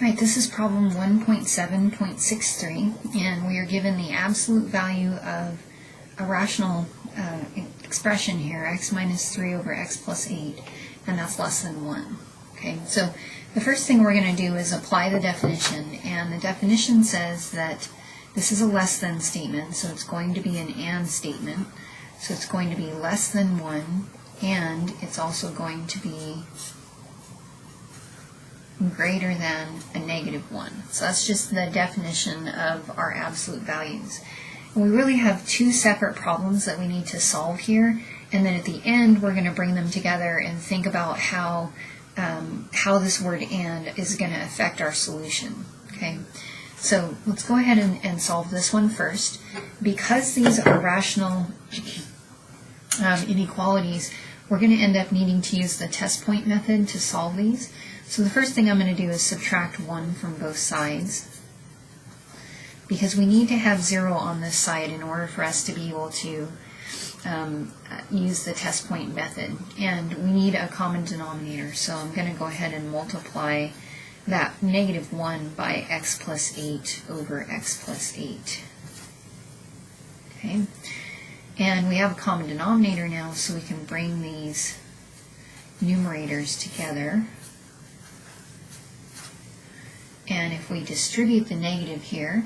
Right, this is problem 1.7.63, and we are given the absolute value of a rational expression here, x minus 3 over x plus 8, and that's less than 1. Okay, so the first thing we're going to do is apply the definition, and the definition says that this is a less than statement, so it's going to be an and statement, so it's going to be less than 1, and it's also going to be greater than a negative 1. So that's just the definition of our absolute values. And we really have two separate problems that we need to solve here, and then at the end we're going to bring them together and think about how this word and is going to affect our solution. Okay, so let's go ahead and solve this one first. Because these are rational inequalities, we're going to end up needing to use the test point method to solve these. So the first thing I'm going to do is subtract 1 from both sides, because we need to have 0 on this side in order for us to be able to use the test point method. And we need a common denominator, so I'm going to go ahead and multiply that negative 1 by x plus 8 over x plus 8. Okay, and we have a common denominator now, so we can bring these numerators together. And if we distribute the negative here,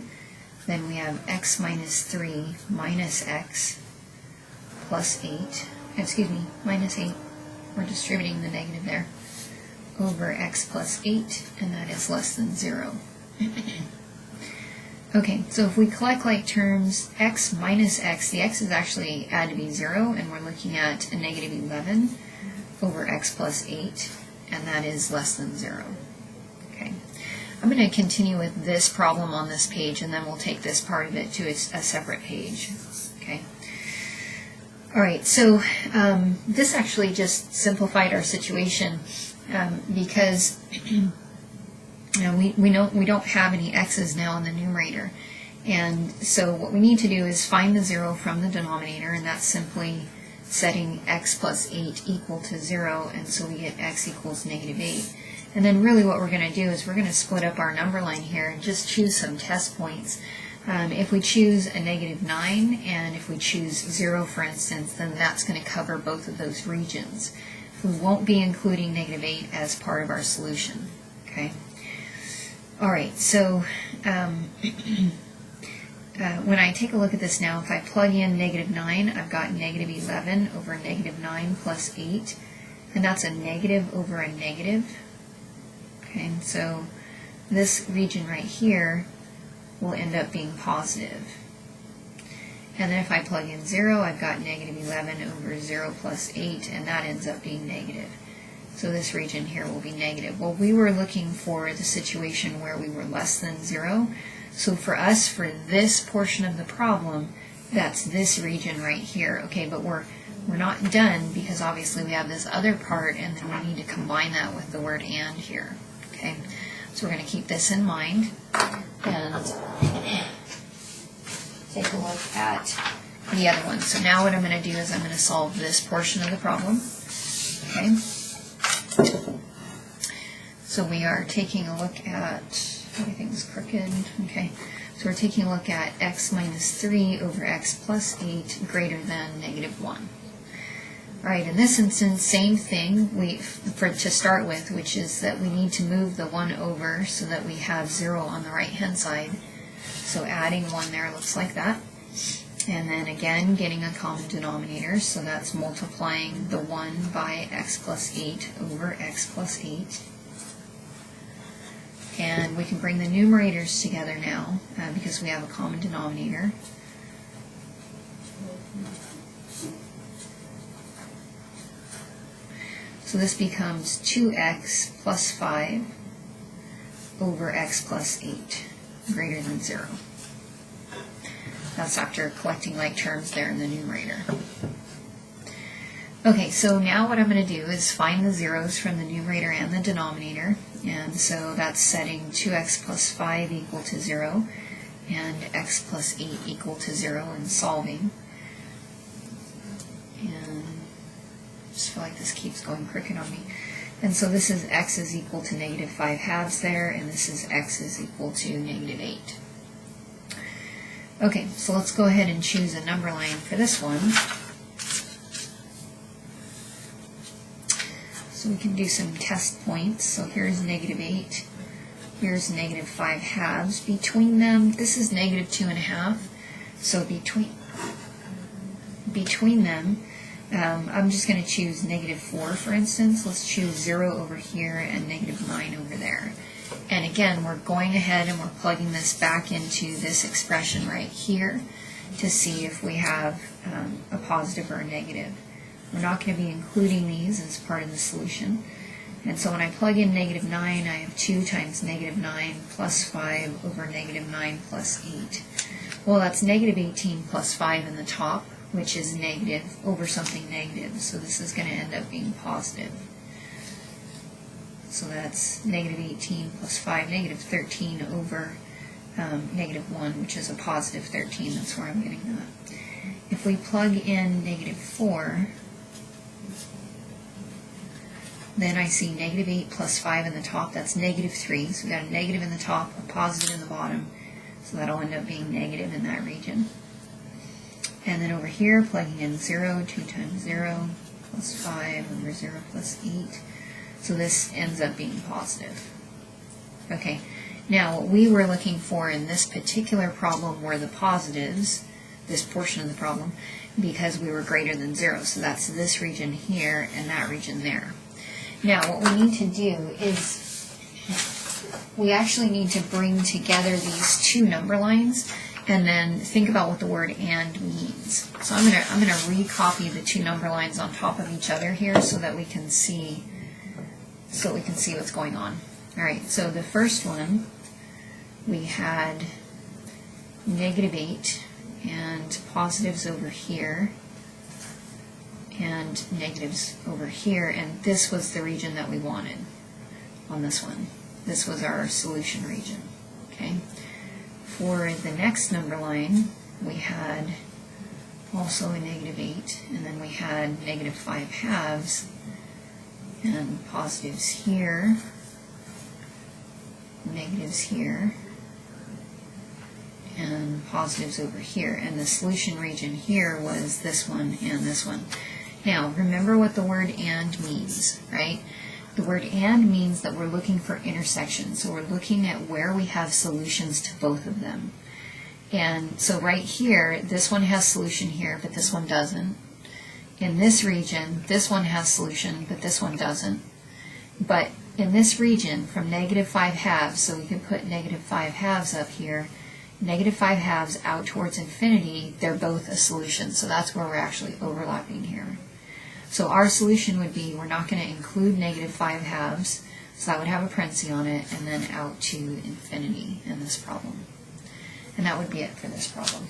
then we have x minus 3 minus x plus 8, minus 8, we're distributing the negative there, over x plus 8, and that is less than 0. Okay, so if we collect like terms, x minus x, the x is actually had to be 0, and we're looking at a negative 11 over x plus 8, and that is less than 0. Okay. I'm going to continue with this problem on this page, and then we'll take this part of it to a separate page. Okay. All right, so this actually just simplified our situation because we don't have any x's now in the numerator, and so what we need to do is find the 0 from the denominator, and that's simply setting x plus 8 equal to 0, and so we get x equals negative 8. And then really what we're going to do is we're going to split up our number line here and just choose some test points. If we choose a negative 9 and if we choose 0, for instance, then that's going to cover both of those regions. We won't be including negative 8 as part of our solution. Okay. All right, so when I take a look at this now, if I plug in negative 9, I've got negative 11 over negative 9 plus 8, and that's a negative over a negative. Okay, so this region right here will end up being positive. And then if I plug in 0, I've got negative 11 over 0 plus 8, and that ends up being negative. So this region here will be negative. Well, we were looking for the situation where we were less than 0. So for us, for this portion of the problem, that's this region right here. Okay, but we're not done, because obviously we have this other part, and then we need to combine that with the word and here. Okay, so we're going to keep this in mind and take a look at the other one. So now what I'm going to do is I'm going to solve this portion of the problem. Okay, so we are taking a look at, everything's crooked. Okay, so we're taking a look at x minus 3 over x plus 8 greater than negative 1. Alright, in this instance, same thing to start with, which is that we need to move the 1 over so that we have 0 on the right-hand side. So adding 1 there looks like that. And then again, getting a common denominator, so that's multiplying the 1 by x plus 8 over x plus 8. And we can bring the numerators together now because we have a common denominator. So this becomes 2x plus 5 over x plus 8, greater than 0. That's after collecting like terms there in the numerator. Okay, so now what I'm going to do is find the zeros from the numerator and the denominator. And so that's setting 2x plus 5 equal to 0 and x plus 8 equal to 0 and solving. And I just feel like this keeps going crooked on me. And so this is x is equal to negative 5 halves there, and this is x is equal to negative 8. Okay, so let's go ahead and choose a number line for this one. So we can do some test points. So here's negative 8. Here's negative 5 halves. Between them, this is negative 2.5. So between them, I'm just going to choose negative 4, for instance. Let's choose 0 over here and negative 9 over there. And again, we're going ahead and we're plugging this back into this expression right here to see if we have a positive or a negative. We're not going to be including these as part of the solution. And so when I plug in negative 9, I have 2 times negative 9 plus 5 over negative 9 plus 8. Well, that's negative 18 plus 5 in the top, which is negative over something negative. So this is going to end up being positive. So that's negative 18 plus 5, negative 13 over negative 1, which is a positive 13. That's where I'm getting that. If we plug in negative 4, then I see negative 8 plus 5 in the top. That's negative 3. So we've got a negative in the top, a positive in the bottom. So that'll end up being negative in that region. And then over here, plugging in 0, 2 times 0 plus 5 over 0 plus 8. So this ends up being positive. Okay, now what we were looking for in this particular problem were the positives, this portion of the problem, because we were greater than 0. So that's this region here and that region there. Now what we need to do is we actually need to bring together these two number lines and then think about what the word "and" means. So I'm gonna recopy the two number lines on top of each other here so that we can see what's going on. All right. So the first one, we had negative 8 and positives over here and negatives over here, and this was the region that we wanted on this one. This was our solution region. Okay. For the next number line, we had also a negative 8, and then we had negative 5 halves, and positives here, negatives here, and positives over here. And the solution region here was this one and this one. Now, remember what the word "and" means, right? The word "and" means that we're looking for intersections. So we're looking at where we have solutions to both of them. And so right here, this one has solution here, but this one doesn't. In this region, this one has solution, but this one doesn't. But in this region, from negative 5 halves, so we can put negative 5 halves up here, negative 5 halves out towards infinity, they're both a solution. So that's where we're actually overlapping here. So our solution would be, we're not going to include negative 5 halves, so that would have a parenthesis on it, and then out to infinity in this problem. And that would be it for this problem.